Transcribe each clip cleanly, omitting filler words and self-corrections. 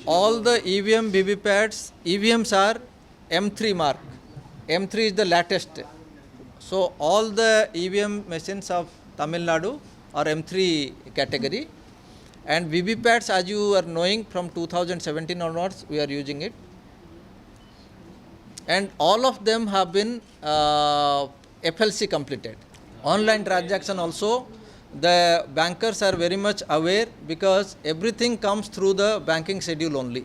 all the EVM VVPATs, EVMs are M3 mark. M3 is the latest. So all the EVM machines of Tamil Nadu are M3 category. And VVPATs, as you are knowing, from 2017 onwards, we are using it. And all of them have been FLC completed. Online transaction also, the bankers are very much aware because everything comes through the banking schedule only.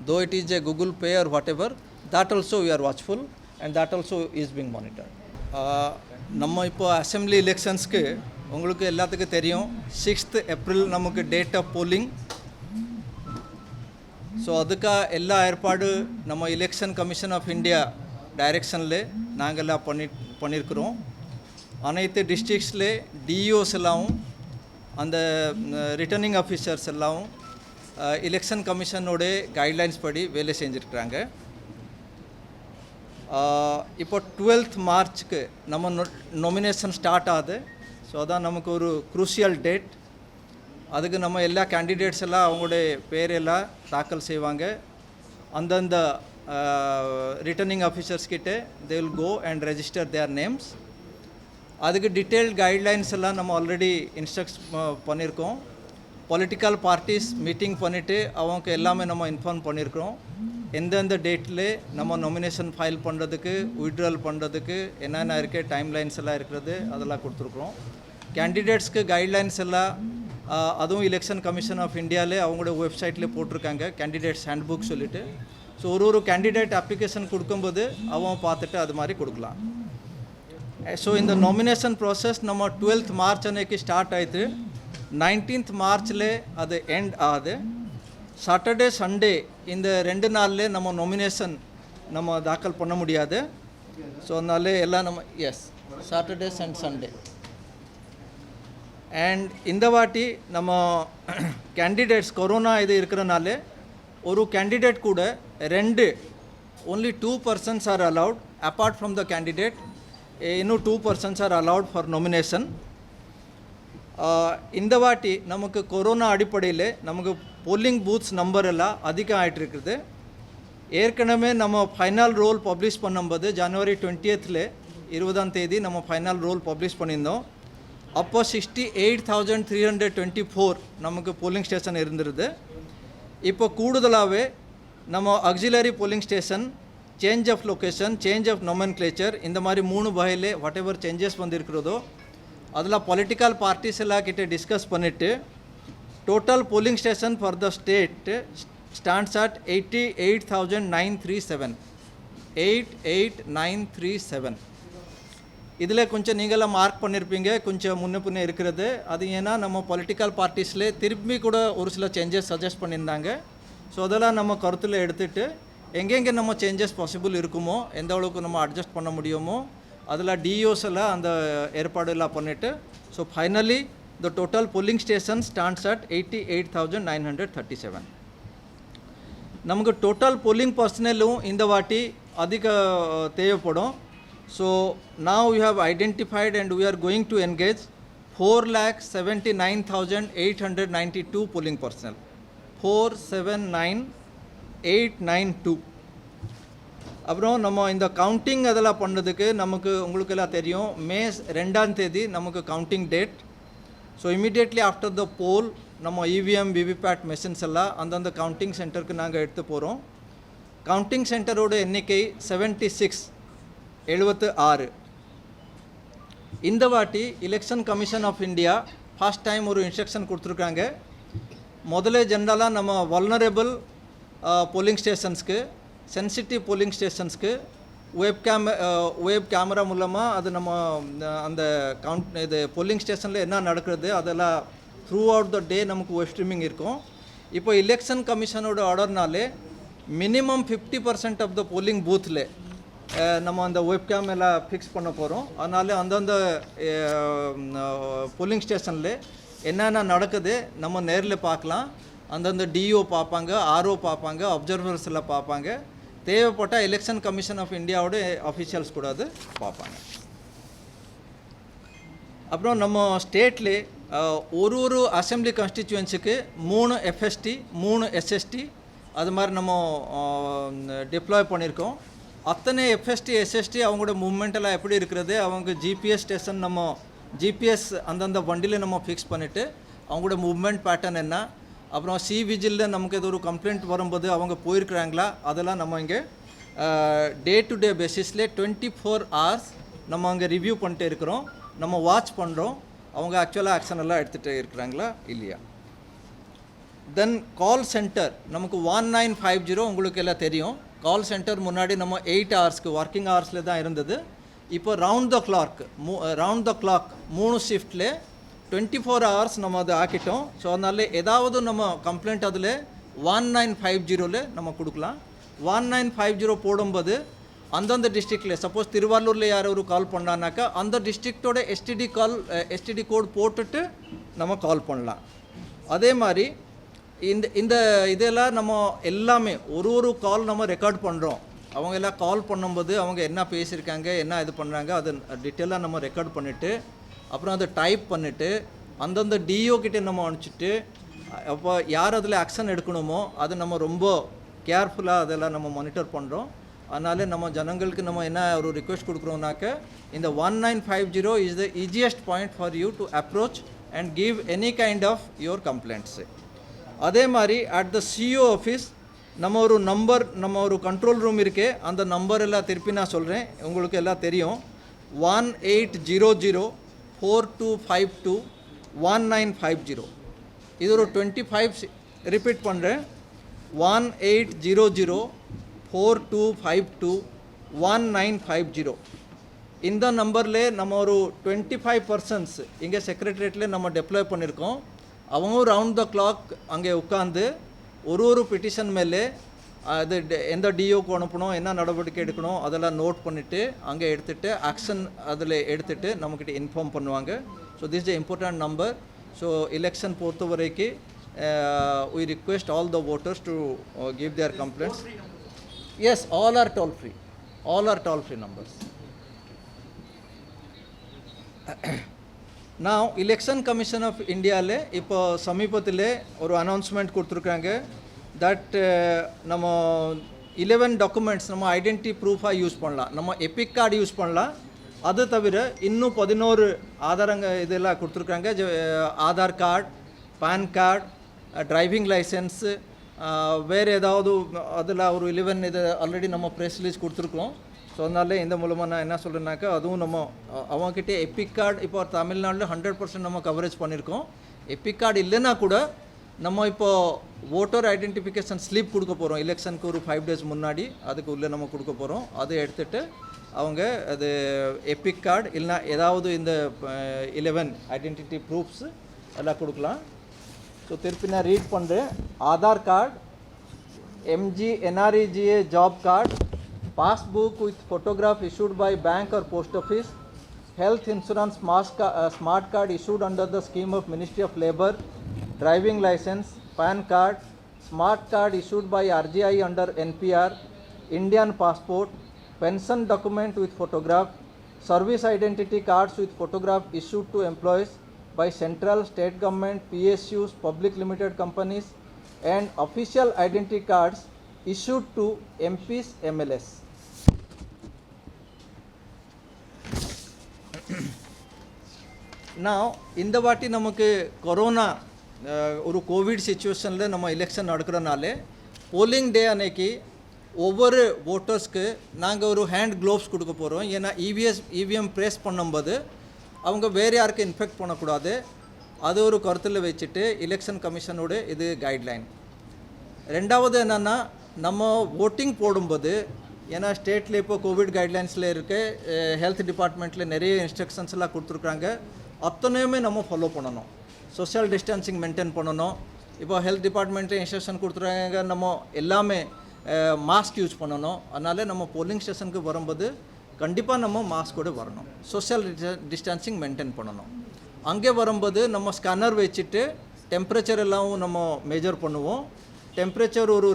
Though it is a Google Pay or whatever, that also we are watchful and that also is being monitored. நம்ம இப்போ assembly எலெக்ஷன்ஸ்க்கு உங்களுக்கு எல்லாத்துக்கும் தெரியும் 6th April நமக்கு date of polling. So அதுக்காக எல்லா ஏற்பாடு நம்ம எலெக்ஷன் கமிஷன் ஆஃப் இந்தியா டைரெக்ஷனில் நாங்கள் எல்லாம் பண்ணியிருக்கிறோம். அனைத்து டிஸ்ட்ரிக்ஸில் டிஇஓஸ் எல்லாம் அந்த ரிட்டர்னிங் ஆஃபீஸர்ஸ் எல்லாம் எலெக்ஷன் கமிஷனோட கைட்லைன்ஸ் படி வேலை செஞ்சுருக்குறாங்க. இப்போ 12th மார்ச்சுக்கு நம்ம நொமினேஷன் ஸ்டார்ட் ஆகுது. ஸோ அதான் நமக்கு ஒரு குரூஷியல் டேட். அதுக்கு நம்ம எல்லா கேண்டிடேட்ஸ் எல்லாம் அவங்களுடைய பேரெல்லாம் தாக்கல் செய்வாங்க. அந்தந்த ரிட்டர்னிங் ஆஃபீஸர்ஸ் கிட்டே they will go and register their names. அதுக்கு டீட்டெயில்ட் கைட்லைன்ஸ் எல்லாம் நம்ம ஆல்ரெடி இன்ஸ்ட்ரக்ட் பண்ணியிருக்கோம். பொலிட்டிக்கல் பார்ட்டிஸ் மீட்டிங் பண்ணிவிட்டு அவங்க எல்லாமே நம்ம இன்ஃபார்ம் பண்ணியிருக்கிறோம். எந்தெந்த டேட்டில் நம்ம நாமினேஷன் ஃபைல் பண்ணுறதுக்கு விட்ரால் பண்ணுறதுக்கு என்னென்ன இருக்குது டைம்லைன்ஸ் எல்லாம் இருக்கிறது அதெல்லாம் கொடுத்துருக்குறோம். கேண்டிடேட்ஸ்க்கு கைட்லைன்ஸ் எல்லாம் அதுவும் எலெக்ஷன் கமிஷன் ஆஃப் இந்தியாவிலே அவங்களோட வெப்சைட்டில் போட்டிருக்காங்க கேண்டிடேட்ஸ் ஹேண்ட்புக் சொல்லிவிட்டு. ஸோ ஒரு கேண்டிடேட் அப்ளிகேஷன் கொடுக்கும்போது அவன் பார்த்துட்டு அது மாதிரி கொடுக்கலாம். ஸோ இந்த நாமினேஷன் ப்ராசஸ் நம்ம 12th மார்ச் அன்னைக்கு ஸ்டார்ட் ஆயிடுது. 19th மார்ச்சில் அது எண்ட் ஆகுது. சாட்டர்டே சண்டே இந்த 2 நாளில் நம்ம நாமினேஷன் நம்ம தாக்கல் பண்ண முடியாது. ஸோ அதனால எல்லாம் நம்ம சாட்டர்டேஸ் அண்ட் சண்டே. அண்ட் இந்த வாட்டி நம்ம கேண்டிடேட்ஸ் கொரோனா இது இருக்கிறனால ஒரு கேண்டிடேட் கூட only 2 persons are allowed apart from the candidate. இன்னும் 2 persons are allowed for nomination. இந்த வாட்டி நமக்கு கொரோனா அடிப்படையில் நமக்கு போலிங் பூத்ஸ் நம்பர் எல்லாம் அதிகம் ஆகிட்டு இருக்குது. ஏற்கனவே நம்ம ஃபைனல் ரோல் பப்ளிஷ் பண்ணும்போது ஜனவரி 20ஆம் தேதி நம்ம ஃபைனல் ரோல் பப்ளிஷ் பண்ணியிருந்தோம். அப்போ 68,324 நமக்கு போலிங் ஸ்டேஷன் இருந்துருது. இப்போ கூடுதலாகவே நம்ம auxiliary polling station, change of location, change of nomenclature இந்த மாதிரி 3 வகையில் வாட் எவர் சேஞ்சஸ் வந்திருக்கிறதோ அதில் பொலிட்டிக்கல் பார்ட்டிஸ் எல்லாம் கிட்டே டிஸ்கஸ் பண்ணிவிட்டு total polling station for the state stands at 88,937. 88,937. இதில் கொஞ்சம் நீங்களாம் மார்க் பண்ணியிருப்பீங்க, கொஞ்சம் முன்ன பின்னே இருக்கிறது. அது ஏன்னா நம்ம பொலிட்டிக்கல் பார்ட்டிஸில் திரும்பி கூட ஒரு சில சேஞ்சஸ் சஜஸ்ட் பண்ணியிருந்தாங்க. ஸோ அதெல்லாம் நம்ம கருத்தில் எடுத்துகிட்டு எங்கெங்கே நம்ம சேஞ்சஸ் பாசிபிள் இருக்குமோ, எந்த அளவுக்கு நம்ம அட்ஜஸ்ட் பண்ண முடியுமோ அதில் டிஓஸ் எல்லாம் அந்த ஏற்பாடு எல்லாம் பண்ணிவிட்டு so finally the total polling station stands at 88,937. நமக்கு டோட்டல் போலிங் பர்சனலும் இந்த வாட்டி அதிக தேவைப்படும். So now we have identified and we are going to engage 4,79,892 polling personnel. 479,892. அப்புறம் நம்ம இந்த கவுண்டிங் அதெல்லாம் பண்ணுறதுக்கு நமக்கு உங்களுக்கு எல்லாம் தெரியும் மே 2ஆம் தேதி நமக்கு counting date. So immediately after the poll நம்ம இவிஎம் விவிபேட் மெஷின்ஸ் எல்லாம் அந்தந்த கவுண்டிங் சென்டருக்கு நாங்கள் எடுத்து போகிறோம். கவுண்டிங் சென்டரோட எண்ணிக்கை 76. இந்த வாட்டி election commission of India first time ஒரு இன்ஸ்ட்ரக்ஷன் கொடுத்துருக்காங்க. முதல்ல ஜென்ரலாக நம்ம வல்னரபிள் போலிங் ஸ்டேஷன்ஸ்க்கு, சென்சிட்டிவ் போலிங் ஸ்டேஷன்ஸ்க்கு வெப் கேமரா மூலமாக அது நம்ம அந்த இது போலிங் ஸ்டேஷனில் என்ன நடக்கிறது அதெல்லாம் த்ரூ அவுட் த டே நமக்கு வெப் ஸ்ட்ரீமிங் இருக்கும். இப்போ எலெக்ஷன் கமிஷனோட ஆர்டர்னாலே மினிமம் 50% ஆஃப் த போலிங் பூத்தில் நம்ம அந்த வெப்கேம் எல்லாம் ஃபிக்ஸ் பண்ண போகிறோம். அதனால அந்தந்த போலிங் ஸ்டேஷனில் என்னென்ன நடக்குது நம்ம நேரில் பார்க்கலாம். அந்தந்த டிஓ பார்ப்பாங்க, ஆர்ஓ பார்ப்பாங்க, அப்சர்வர்ஸ் எல்லாம் பார்ப்பாங்க. தேவைப்பட்டால் எலெக்ஷன் கமிஷன் ஆஃப் இந்தியாவோட அஃபிஷியல்ஸ் கூட அது பார்ப்பாங்க. அப்புறம் நம்ம ஸ்டேட்டில் ஒரு அசெம்பிளி கான்ஸ்டிச்சுவன்சிக்கு 3 FST, 3 SST, அது மாதிரி நம்ம டிப்ளாய் பண்ணியிருக்கோம். அத்தனை எஃப்எஸ்டி எஸ்எஸ்டி அவங்களோட மூவ்மெண்ட் எல்லாம் எப்படி இருக்கிறது, அவங்க ஜிபிஎஸ் ஸ்டேஷன் நம்ம ஜிபிஎஸ் அந்தந்த வண்டியில் நம்ம ஃபிக்ஸ் பண்ணிவிட்டு அவங்களோட மூவ்மெண்ட் பேட்டர்ன் என்ன, அப்புறம் சி விஜிலில் நமக்கு ஏதோ ஒரு கம்ப்ளைண்ட் வரும்போது அவங்க போயிருக்கிறாங்களா, அதெல்லாம் நம்ம இங்கே டே டு டே பேசிஸில் 24 hours நம்ம அங்கே ரிவ்யூ பண்ணிட்டு இருக்கிறோம், நம்ம வாட்ச் பண்ணுறோம் அவங்க ஆக்சுவலாக ஆக்ஷன் எல்லாம் எடுத்துகிட்டு இருக்கிறாங்களா இல்லையா. தென் கால் சென்டர் நமக்கு 1950 உங்களுக்கு எல்லாம் தெரியும். கால் சென்டர் முன்னாடி நம்ம 8 hours ஒர்க்கிங் ஹவர்ஸில் தான் இருந்தது. இப்போ ரவுண்ட் த கிளாக் 3 ஷிஃப்டில் 24 hours நம்ம அதை ஆக்கிட்டோம். ஸோ அதனால ஏதாவது நம்ம கம்ப்ளைண்ட் அதில் 1950 நம்ம கொடுக்கலாம். 1950 போடும்போது அந்தந்த டிஸ்ட்ரிக்டில் சப்போஸ் திருவாரூரில் யார் ஒரு கால் பண்ணானாக்கா அந்த டிஸ்ட்ரிக்டோட எஸ்டிடி கோட் போட்டுட்டு நம்ம கால் பண்ணலாம். அதே மாதிரி இந்த இதெல்லாம் நம்ம எல்லாமே ஒரு கால் நம்ம ரெக்கார்ட் பண்ணுறோம். அவங்க எல்லாம் கால் பண்ணும்போது அவங்க என்ன பேசியிருக்காங்க, என்ன இது பண்ணுறாங்க, அது டீட்டெயிலாக நம்ம ரெக்கார்ட் பண்ணிவிட்டு அப்புறம் அதை டைப் பண்ணிவிட்டு அந்தந்த டிஓ கிட்டே நம்ம அனுப்பிச்சிட்டு அப்போ யார் அதில் ஆக்ஷன் எடுக்கணுமோ அது நம்ம ரொம்ப கேர்ஃபுல்லாக அதெல்லாம் நம்ம மானிட்டர் பண்ணுறோம். அதனால நம்ம ஜனங்களுக்கு நம்ம என்ன ஒரு ரிக்வெஸ்ட் கொடுக்குறோம்னாக்க இந்த 1950 is the easiest point for you to approach and give any kind of your complaints. அதே மாதிரி அட் த சிஓ ஆஃபீஸ் நம்ம ஒரு நம்பர், நம்ம ஒரு கண்ட்ரோல் ரூம் இருக்கே, அந்த நம்பர் எல்லாம் திருப்பி நான் சொல்கிறேன், உங்களுக்கு எல்லாம் தெரியும். 1800-4252-1950. இது ஒரு 25 ரிப்பீட் பண்ணுறேன். 1800-4252-1950. இந்த நம்பரில் நம்ம ஒரு 25 persons இங்கே செக்ரட்டரியேட்டில் நம்ம டெப்ளாய் பண்ணியிருக்கோம். அவங்க ரவுண்ட் த கிளாக் அங்கே உட்காந்து ஒரு பெட்டிஷன் மேலே அது எந்த டிஓக்கு அனுப்பணும், என்ன நடவடிக்கை எடுக்கணும் அதெல்லாம் நோட் பண்ணிவிட்டு அங்கே எடுத்துகிட்டு ஆக்ஷன் அதில் எடுத்துகிட்டு நம்மக்கிட்ட இன்ஃபார்ம் பண்ணுவாங்க. So this is important number. So election பொறுத்த வரைக்கும் we request all the voters to give their complaints. Yes, all are toll free numbers. Now election commission of India le ipo சமீபத்தில் ஒரு announcement கொடுத்துருக்காங்க that நம்ம 11 documents நம்ம identity ப்ரூஃபாக use பண்ணலாம், நம்ம Epic card use பண்ணலாம். அது தவிர இன்னும் 11 ஆதாரங்க இதெல்லாம் கொடுத்துருக்காங்க. Aadhaar card, PAN card, driving licence, வேறு ஏதாவது அதில் ஒரு 11 இது ஆல்ரெடி நம்ம ப்ரெஸ் ரிலீஸ் கொடுத்துருக்கோம். ஸோ அதனால இந்த மூலமாக நான் என்ன சொல்கிறேன்னாக்கா அதுவும் நம்ம அவங்கக்கிட்டே எபிக் கார்டு இப்போ தமிழ்நாட்டில் 100% நம்ம கவரேஜ் பண்ணியிருக்கோம். எபிக் கார்டு இல்லைன்னா கூட நம்ம இப்போது ஓட்டர் ஐடென்டிஃபிகேஷன் ஸ்லிப் கொடுக்க போகிறோம். எலெக்ஷனுக்கு ஒரு 5 days முன்னாடி அதுக்கு உள்ளே நம்ம கொடுக்க போகிறோம். அதை எடுத்துகிட்டு அவங்க அது எபிக் கார்டு இல்லைனா ஏதாவது இந்த 11 ஐடென்டிட்டி ப்ரூஃப்ஸ் எல்லாம் கொடுக்கலாம். ஸோ திருப்பி நான் ரீட் பண்ணுறேன். Aadhaar card, MG NREGA job card, passbook with photograph issued by bank or post office, health insurance smart card issued under the scheme of Ministry of Labour, driving license, PAN card, smart card issued by RGI under NPR, Indian passport, pension document with photograph, service identity cards with photograph issued to employees by central, state government, PSUs, public limited companies, and official identity cards issued to MPs, MLS. Now இந்த வாட்டி நமக்கு corona ஒரு Covid சிச்சுவேஷனில் நம்ம election நடக்கிறனால polling டே அன்னைக்கு ஒவ்வொரு ஓட்டர்ஸ்க்கு நாங்கள் ஒரு hand gloves கொடுக்க போகிறோம். ஏன்னா இவிஎம் ப்ரெஸ் பண்ணும்போது அவங்க வேறு யாருக்கு இன்ஃபெக்ட் பண்ணக்கூடாது. அது ஒரு கருத்தில் வச்சுட்டு எலெக்ஷன் கமிஷனோட இது கைட்லைன். ரெண்டாவது என்னென்னா நம்ம ஓட்டிங் போடும்போது ஏன்னா ஸ்டேட்டில் இப்போ கோவிட் கைட்லைன்ஸில் இருக்க ஹெல்த் டிபார்ட்மெண்ட்டில் நிறைய இன்ஸ்ட்ரக்ஷன்ஸ் எல்லாம் கொடுத்துருக்காங்க. அத்தனையுமே நம்ம ஃபாலோ பண்ணணும். சோஷியல் டிஸ்டன்சிங் மெயின்டைன் பண்ணணும். இப்போ ஹெல்த் டிபார்ட்மெண்ட்டில் இன்ஸ்ட்ரக்ஷன் கொடுத்துருக்காங்க நம்ம எல்லாமே மாஸ்க் யூஸ் பண்ணணும். அதனால் நம்ம போலிங் ஸ்டேஷனுக்கு வரும்போது கண்டிப்பாக நம்ம மாஸ்கோடு வரணும். சோஷியல் டிஸ்டன்சிங் மெயின்டைன் பண்ணணும். அங்கே வரும்போது நம்ம ஸ்கேனர் வச்சுட்டு டெம்பரேச்சர் எல்லாம் நம்ம மெஜர் பண்ணுவோம். டெம்பரேச்சர் ஒரு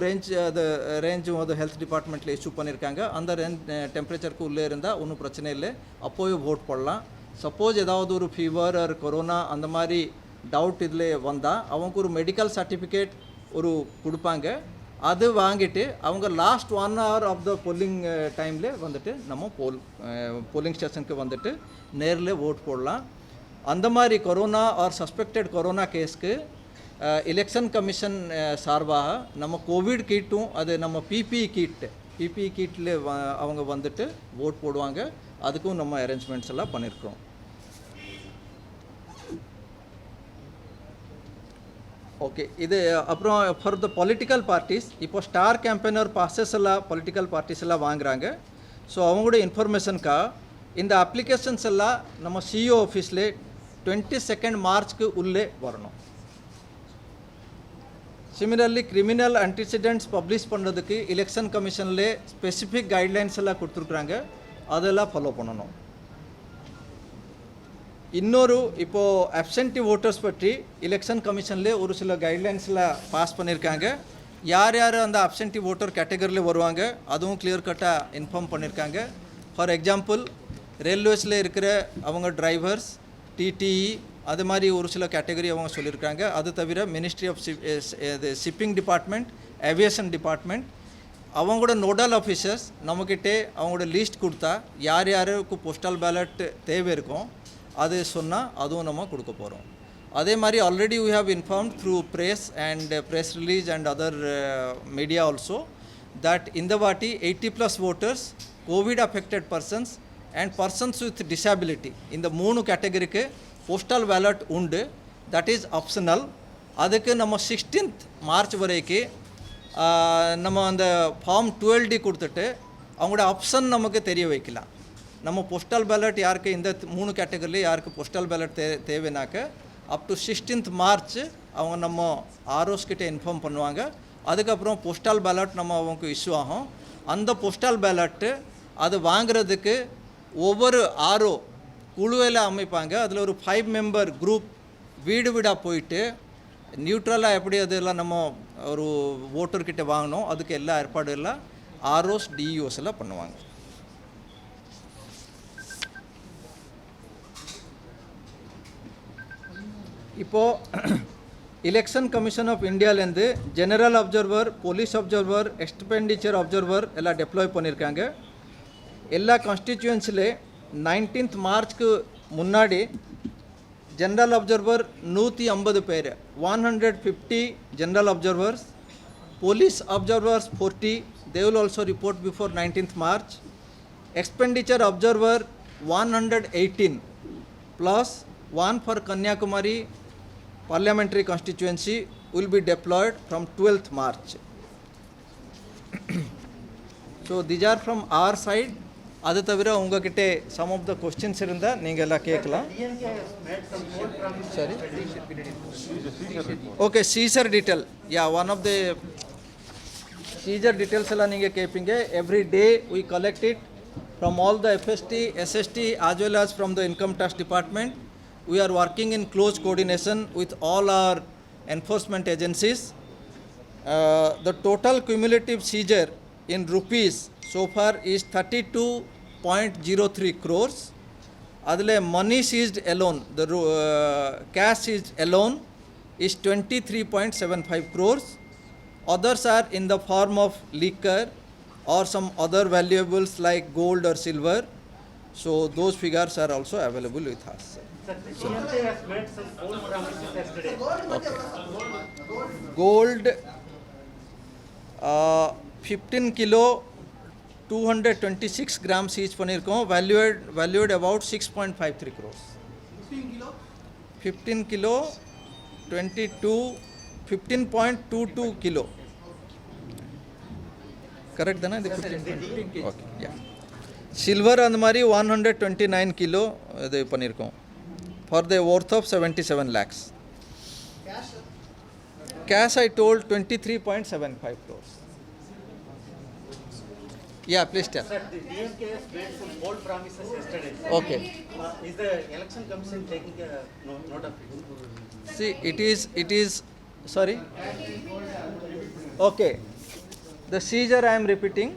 ரேஞ்சும் அது ஹெல்த் டிபார்ட்மெண்ட்டில் இஷ்யூ பண்ணியிருக்காங்க. அந்த டெம்பரேச்சருக்கு உள்ளே இருந்தால் ஒன்றும் பிரச்சனை இல்லை, அப்போவே ஓட் போடலாம். சப்போஸ் ஏதாவது ஒரு ஃபீவர் ஆர் கொரோனா அந்த மாதிரி டவுட் இதில் வந்தால் அவங்க ஒரு மெடிக்கல் சர்டிஃபிகேட் ஒரு கொடுப்பாங்க. அது வாங்கிட்டு அவங்க last 1 hour of the polling டைமில் வந்துட்டு நம்ம போலிங் ஸ்டேஷனுக்கு வந்துட்டு நேரில் ஓட் போடலாம். அந்த மாதிரி கொரோனா ஆர் சஸ்பெக்டட் கொரோனா கேஸ்க்கு எலெக்ஷன் கமிஷன் சார்பாக நம்ம கோவிட் கிட்டும் அது நம்ம பிபிஇ கிட்டில் அவங்க வந்துட்டு ஓட் போடுவாங்க. அதுக்கும் நம்ம அரேஞ்ச்மெண்ட்ஸ் எல்லாம் பண்ணியிருக்கிறோம். ஓகே, இது அப்புறம் ஃபார் த பொலிட்டிக்கல் பார்ட்டிஸ் இப்போ ஸ்டார் கேம்பெயினர் பாசஸ் எல்லாம் பொலிட்டிக்கல் பார்ட்டிஸ் எல்லாம் வாங்குறாங்க. ஸோ அவங்களோட இன்ஃபர்மேஷனுக்கா இந்த அப்ளிகேஷன்ஸ் எல்லாம் நம்ம சிஇஓ ஆஃபீஸில் 22 மார்ச்க்கு உள்ளே வரணும். சிமிலர்லி கிரிமினல் ஆன்டிசிடென்ட்ஸ் பப்ளிஷ் பண்ணுறதுக்கு எலெக்ஷன் கமிஷனில் ஸ்பெசிஃபிக் கைட்லைன்ஸ் எல்லாம் கொடுத்துருக்குறாங்க. அதெல்லாம் ஃபாலோ பண்ணணும். இன்னொரு இப்போது அப்சென்டி ஓட்டர்ஸ் பற்றி எலெக்ஷன் கமிஷனில் ஒரு சில கைட்லைன்ஸில் பாஸ் பண்ணியிருக்காங்க. யார் யார் அந்த அப்சென்டி ஓட்டர் கேட்டகரியில் வருவாங்க அதுவும் கிளியர் கட்டாக இன்ஃபார்ம் பண்ணியிருக்காங்க. ஃபார் எக்ஸாம்பிள் ரயில்வேஸில் இருக்கிற அவங்க டிரைவர்ஸ், டிடிஇ அது மாதிரி ஒரு சில கேட்டகரி அவங்க சொல்லியிருக்காங்க. அது தவிர ministry of shipping department, aviation department அவங்களோட நோடல் ஆஃபீஸர்ஸ் நம்மக்கிட்டே அவங்களோட லிஸ்ட் கொடுத்தா யார் யாருக்கு போஸ்டல் பேலட் தேவை இருக்கும் அது சொன்னால் அதுவும் நம்ம கொடுக்க போகிறோம். அதே மாதிரி already we have informed through press and press release and other media also that இந்த வாட்டி 80+ voters, COVID affected persons and persons with disability இந்த 3 கேட்டகரிக்கு போஸ்டல் பேலட் உண்டு. That is optional. அதுக்கு நம்ம 16th மார்ச் வரைக்கும் நம்ம அந்த ஃபார்ம் 12D கொடுத்துட்டு அவங்களோட ஆப்ஷன் நமக்கு தெரிய வைக்கலாம். நம்ம போஸ்டல் பேலட் யாருக்கு இந்த 3 கேட்டகரியில் யாருக்கு போஸ்டல் பேலட் தேவைனாக்க அப் டு 16th மார்ச் அவங்க நம்ம ஆர்ஓஸ் கிட்டே இன்ஃபார்ம் பண்ணுவாங்க. அதுக்கப்புறம் போஸ்டல் பேலட் நம்ம அவங்க இஷ்யூ ஆகும். அந்த போஸ்டல் பேலட்டு அது வாங்குறதுக்கு ஒவ்வொரு ஆர்ஓ குழுவில் அமைப்பாங்க. அதில் ஒரு 5 மெம்பர் குரூப் வீடு வீடாக போயிட்டு நியூட்ரலாக எப்படி அதெல்லாம் நம்ம ஒரு ஓட்டர்கிட்ட வாங்கணும் அதுக்கு எல்லா ஏற்பாடு எல்லாம் ஆர்ஓஸ் டிஇஓஸ் எல்லாம் பண்ணுவாங்க. இப்போது எலெக்ஷன் கமிஷன் ஆஃப் இந்தியாவிலேருந்து general observer, police observer, expenditure observer எல்லாம் டெப்ளாய் பண்ணியிருக்காங்க. எல்லா கான்ஸ்டிடியூன்ஸில் 19th மார்ச்க்கு முன்னாடி ஜெனரல் அப்சர்வர் 150 பேர், 150 general observers, police observers 40, they will also report before 19th March. Expenditure observer 118 plus one for Kanyakumari parliamentary constituency will be deployed from 12th March. So these are from our side. அது தவிர உங்ககிட்ட some of the questions இருந்தால் நீங்கள் எல்லாம் கேட்கலாம். சரி, okay. Seizure detail, yeah, one of the seizure details எல்லாம் நீங்கள் கேட்பீங்க. Every day we collect it from all the FST, SST as well as from the income tax department. We are working in close coordination with all our enforcement agencies. The total cumulative seizure in rupees so far is 32.03 crores. Adile money seized alone, the cash seized alone is 23.75 crores. Others are in the form of liquor or some other valuables like gold or silver. So those figures are also available with us. Sir, the DMK has made some gold promises yesterday. Okay. Gold 15 kilo 226 grams each பண்ணியிருக்கோம். valued about 6.53 crores. 15 kilo 15.22 kilo. Correct தானே? இது 15. Okay, yeah. Silver அந்த மாதிரி 129 kilo இது பண்ணியிருக்கோம். For the worth of 77 lakhs. Cash I told 23.75 crores. Yeah, please tell. Sir, the DMK has made some bold promises yesterday. Okay. Is the election commission taking a note of it? See, it is, sorry? Okay. The seizure I am repeating.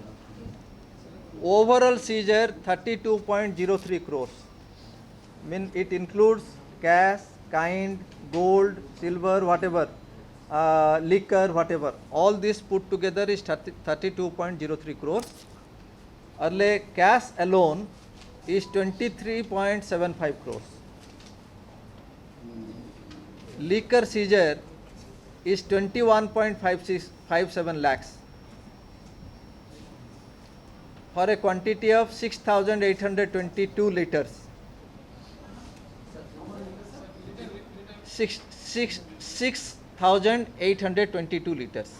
Overall seizure 32.03 crores. It includes cash, kind, gold, silver, whatever. liquor, whatever, all this put together is 32.03 crores. Earlier, cash alone is 23.75 crores. Liquor seizure is 21.57 lakhs for a quantity of 6,822 liters. 6,822 liters.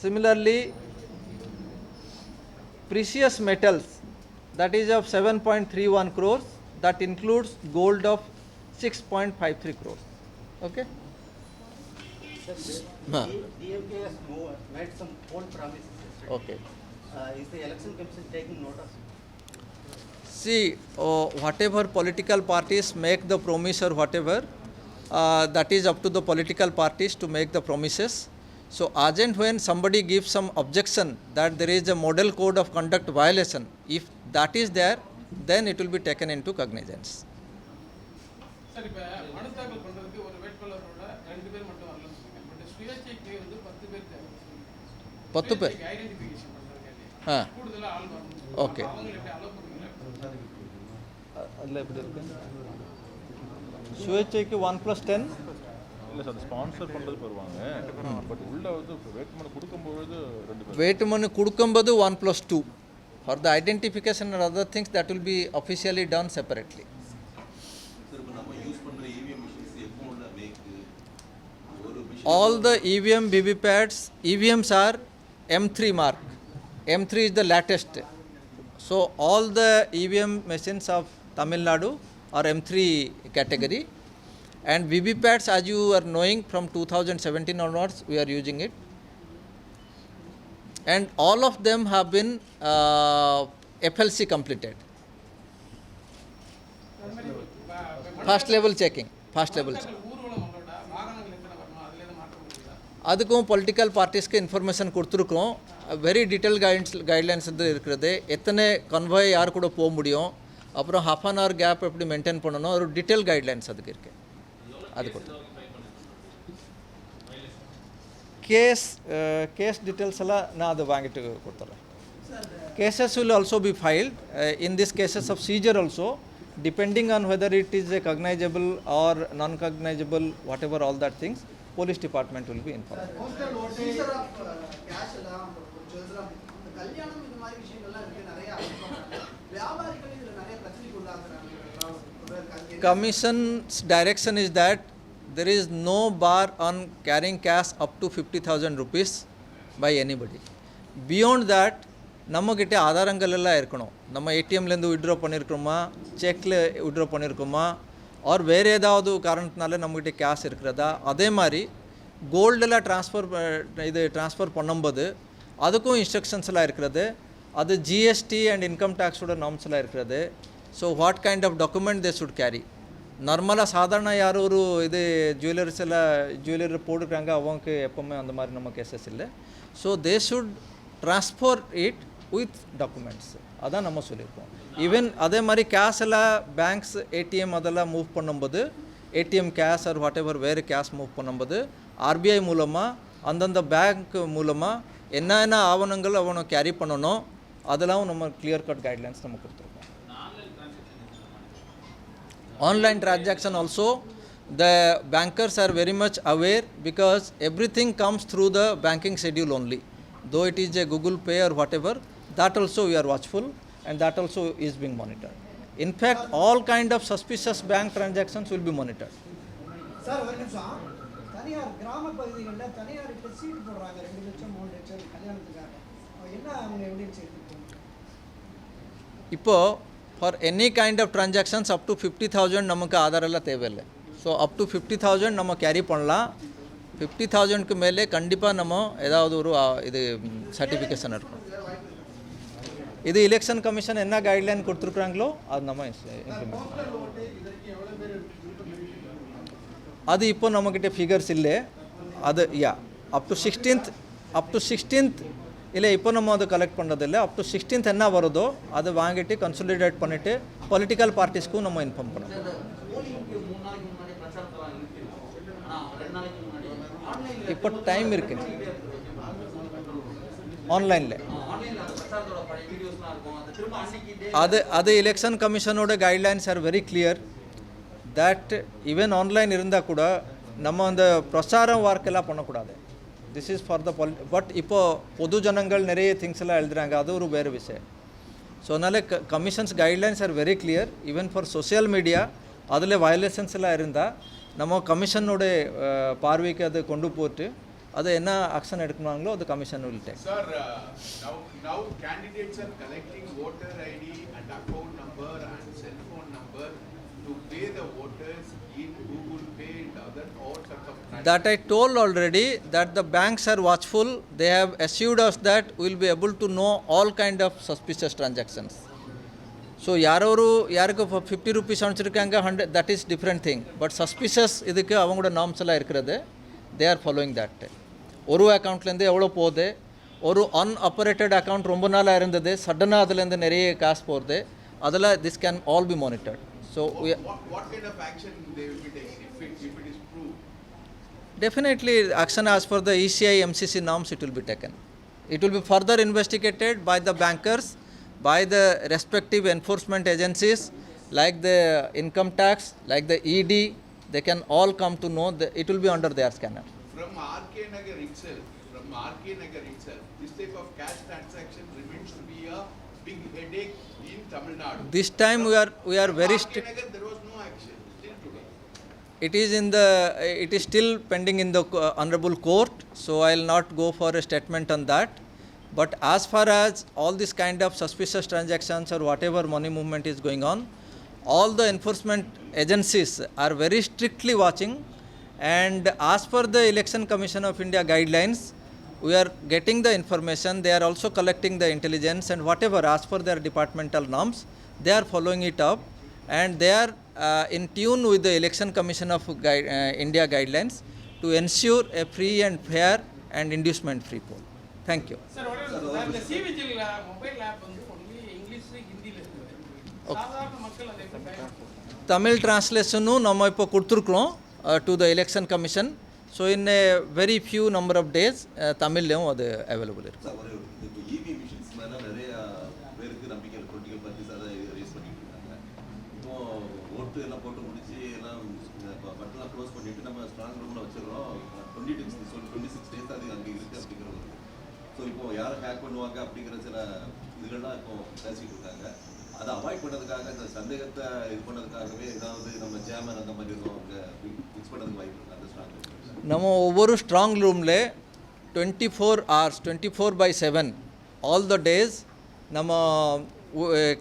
Similarly, precious metals, that is of 7.31 crores, that includes gold of 6.53 crores. Okay? Sir, DMK has made some bold promises yesterday. Okay. Is the election commission taking note of it? See, whatever political parties make the promise or whatever, that is up to the political parties to make the promises. So, as and when somebody gives some objection that there is a model code of conduct violation, if that is there, then it will be taken into cognizance. Sir இப்போ மனு தாக்கல் பண்ணுறதுக்கு ஒரு வேட்பாளரோட 2 பேர் மட்டும் வரலன்னு சொன்னீங்க. But சுயேட்சைக்கு வந்து 10 பேர் தேவை. 10 பேர் ஐடென்டிஃபிகேஷன் பண்ணுறதுக்காண்டி ஆ கூடுதலாக ஆள் வரணும். ஓகே அவங்க எப்படி அலோவ் பண்ணுவீங்களா? அதில் எப்படி இருக்கு சுயேட்சைக்கு 1+10 இல்லை சார் ஸ்பான்சர் பண்ணுறதுக்கு வருவாங்க பட் உள்ள வந்து வேட்புமனு கொடுக்கும்பொழுது 2 பேர் வேட்புமனு கொடுக்கும்போது 1+2 for the identification and other things that will be officially done separately. All the EVM VVPATs, EVMs are M3 mark. M3 is the latest. So all the EVM machines of Tamil Nadu are M3 category, and VVPATs, as you are knowing, from 2017 onwards we are using it, and all of them have been FLC completed. First level checking. ஊர்வலங்களோட வாகனங்கள் எத்தனை வரணும் அதில் எதுவும் மாற்றம் முடியுதா? அதுக்கும் political பார்ட்டிஸ்க்கு information கொடுத்துருக்கோம். Very detail guidelines வந்து இருக்கிறது. எத்தனை கன்வாய் யார் கூட போக முடியும், அப்புறம் ஹாஃப் அன் ஹவர் கேப் எப்படி மெயின்டைன் பண்ணணும், ஒரு டீட்டெயில் கைட்லைன்ஸ் அதுக்கு இருக்குது. அது கொடுத்து கேஸ் டீட்டெயில்ஸ் எல்லாம் நான் அதை வாங்கிட்டு கொடுத்துட்றேன். Cases will also be filed. In these cases of seizure also, depending on whether it is a cognizable or non-cognizable, whatever all that things, police department will be informed. Seizure of cash எல்லாம் ஜுவல்ஸ்லாம் இந்த கல்யாணம் இந்த மாதிரி விஷயங்கள்லாம் இருக்கு நிறைய வியாபாரிகள் இதுல நிறைய பிரச்சனைக்கு உள்ளாக்குறாங்க. Commission's direction is that there is no bar on carrying cash up to 50,000 rupees by anybody. Beyond that, நம்மக்கிட்ட ஆதாரங்கள் எல்லாம் இருக்கணும். நம்ம ஏடிஎம்லேருந்து விட்ரா பண்ணியிருக்கோமா, செக்கில் விட்ரா பண்ணியிருக்கோமா, ஆர் வேறு ஏதாவது காரணத்தினால நம்மக்கிட்ட கேஷ் இருக்கிறதா, அதே மாதிரி கோல்டெல்லாம் ட்ரான்ஸ்ஃபர் பண்ணும்போது அதுக்கும் இன்ஸ்ட்ரக்ஷன்ஸ் எல்லாம் இருக்கிறது. அது ஜிஎஸ்டி அண்ட் இன்கம் டேக்ஸோட நார்ம்ஸ் எல்லாம் இருக்கிறது. So what kind of document they should carry. நார்மலாக சாதாரண யாரும் ஒரு இது ஜுவல்லரிஸ் எல்லாம் ஜுவல்லரி போட்டுக்கிறாங்க, அவங்களுக்கு எப்போவுமே அந்த மாதிரி நம்ம கேசஸ் இல்லை. So they should transfer it with documents. அதான் நம்ம சொல்லியிருக்கோம். ஈவன் அதே மாதிரி கேஷ் எல்லாம் பேங்க்ஸ் ஏடிஎம் அதெல்லாம் மூவ் பண்ணும்போது, ATM cash R what ever வேறு கேஷ் மூவ் பண்ணும்போது ஆர்பிஐ மூலமாக அந்தந்த பேங்க் மூலமாக என்ன ஆவணங்கள் அவனை கேரி பண்ணணும், அதெல்லாம் நம்ம கிளியர் கட் கைட்லைன்ஸ் நம்ம கொடுத்துருக்கோம். Online transaction also, the bankers are very much aware because everything comes through the banking schedule only. Though it is a Google Pay or whatever, that also we are watchful and that also is being monitored. In fact, all kind of suspicious bank transactions will be monitored. Sir ஒரு நிமிஷம், தனியார் கிராம பகுதிகளில் தனியார் இப்போ சீட்டு போடுறாங்க 2 லட்சம் 3 லட்சம் கல்யாணத்துக்காக. என்ன அவங்க எப்படி செய்யணும்? இப்போது for any kind of transactions up to 50,000 நமக்கு ஆதார் எல்லாம் தேவையில்லை. ஸோ அப் டு 50,000 நம்ம கேரி பண்ணலாம். 50,000க்கு மேலே கண்டிப்பாக நம்ம ஏதாவது ஒரு இது சர்டிஃபிகேஷன் இருக்கும். இது எலெக்ஷன் கமிஷன் என்ன கைட்லைன் கொடுத்துருக்குறாங்களோ அது நம்ம இம்ப்ளிமெண்ட். அது இப்போ நம்மக்கிட்ட ஃபிகர்ஸ் இல்லை. அது அப் டு 16th இல்லை, இப்போ நம்ம அதை கலெக்ட் பண்ணுறதில்லை. அப் டு 16th என்ன வருதோ அதை வாங்கிட்டு கன்சாலிடேட் பண்ணிவிட்டு பொலிட்டிக்கல் பார்ட்டிஸ்க்கும் நம்ம இன்ஃபார்ம் பண்ணணும். இப்போ டைம் இருக்கு ஆன்லைனில் ஆன்லைன்ல அந்த பிரச்சாரத்தோட பழைய வீடியோஸ்லாம் இருக்கும் அது திரும்ப அன்னைக்கு டே அது எலெக்ஷன் கமிஷனோட guidelines are very clear that even online இருந்தால் கூட நம்ம அந்த பிரச்சாரம் வார்க்கெல்லாம் பண்ணக்கூடாது. This is for the but இப்போது பொது ஜனங்கள் நிறைய திங்ஸ் எல்லாம் எழுதுறாங்க, அது ஒரு வேறு விஷயம். ஸோ அதனால் commissions guidelines are very clear even for social media. அதில் வயலேஷன்ஸ் எல்லாம் இருந்தால் நம்ம கமிஷனோட பார்வைக்கு அது கொண்டு போட்டு அது என்ன ஆக்ஷன் எடுக்கணுங்களோ அது commission will take. Sir, now candidates are collecting voter ID and account number and cell phone number to pay the voters in Google Pay and other all sorts of transactions. That I told already that the banks are watchful. They have assured us that we will be able to know all kind of suspicious transactions. So யாருக்கு 50 rupees அனுப்பிச்சிருக்காங்க 100, that is different thing. But suspicious இதுக்கு அவங்களோட norms எல்லாம் இருக்கிறது. They are following that. ஒரு அக்கௌண்ட்லேருந்து எவ்வளோ போகுது, ஒரு அன்ஆப்பரேட்டட் அக்கௌண்ட் ரொம்ப நாளாக இருந்தது, சடனாக அதுலேருந்து நிறைய காசு போகுது, அதில் this can all B monitored. So What kind of action they will be taking if it is proved? definitely action as per the ECI MCC norms it will be taken. It will be further investigated by the bankers, by the respective enforcement agencies like the income tax, like the ED. They can all come to know that it will be under their scanner. From RK Nagar itself, this type of cash transaction remains to be a big headache in Tamil Nadu. This time we are very RK strict. Nagar, there was no action till today. It is still pending in the honorable court, so I will not go for a statement on that. But as far as all this kind of suspicious transactions or whatever money movement is going on, all the enforcement agencies are very strictly watching, and as per the Election Commission of India guidelines, we are getting the information. They are also collecting the intelligence, and whatever as per their departmental norms, they are following it up, and they are in tune with the Election Commission of India guidelines to ensure a free and fair and inducement free poll. Thank you. Sir இந்த சிவிஜில் mobile app வந்து only English ஹிந்தியில் இருக்குது. சாதாரண மக்கள் அதை எப்படி பயன்படுத்தும்? தமிழ் டிரான்ஸ்லேஷனும் நம்ம இப்போ கொடுத்துருக்குறோம் to the election commission. So in a very few number of days தமிழ்லையும் அது அவைலபிள் இருக்குது. சார் ஒரு இப்போ இவி மிஷின்ஸ் மேலே நிறைய பேருக்கு நம்பிக்கை பொலிட்டிக்கல் பார்ட்டிஸ் அதை ரேஸ் பண்ணிட்டு இருக்காங்க. இப்போ ஓட்டு எல்லாம் போட்டு முடிச்சு எல்லாம் பட்டெல்லாம் க்ளோஸ் பண்ணிட்டு நம்ம ஸ்ட்ராங் ரூமில் வச்சிடறோம். 26 days அது அங்கே இருக்குது அப்படிங்கிற ஒரு. ஸோ இப்போ யாரும் ஹேக் பண்ணுவாங்க அப்படிங்கிற சில இதுகள்லாம் இப்போ பேசிட்டு இருக்காங்க. அதை அவாய்ட் பண்ணதுக்காக இந்த சந்தேகத்தை இது பண்ணதுக்காகவே ஏதாவது நம்ம ஜேமன் அந்த மாதிரி எதுவும் அவங்க ஃபிக்ஸ் பண்ணதுக்கு வாய்ப்பு இருக்கு அந்த ஸ்ட்ராங் ரூம். நம்ம ஒவ்வொரு ஸ்ட்ராங் ரூமில் 24 hours 24/7 ஆல் த டேஸ் நம்ம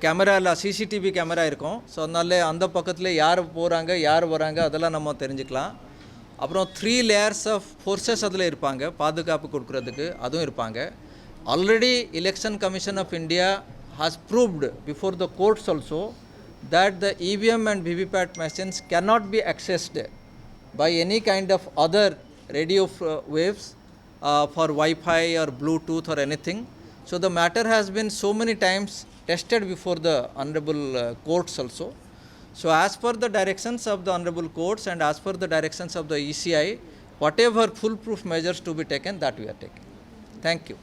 கேமராவில் சிசிடிவி கேமரா இருக்கும். ஸோ அதனால அந்த பக்கத்தில் யார் போகிறாங்க யார் வராங்க அதெல்லாம் நம்ம தெரிஞ்சுக்கலாம். அப்புறம் 3 layers ஆஃப் ஃபோர்ஸஸ் அதில் இருப்பாங்க, பாதுகாப்பு கொடுக்குறதுக்கு அதுவும் இருப்பாங்க. Already election commission of India has proved before the courts also that the EVM and VVPAT machines cannot be accessed by any kind of other radio waves for Wi-Fi or Bluetooth or anything. So the matter has been so many times tested before the honorable courts also. So as per the directions of the honorable courts and as per the directions of the ECI, whatever foolproof measures to be taken, that we are taking. Thank you.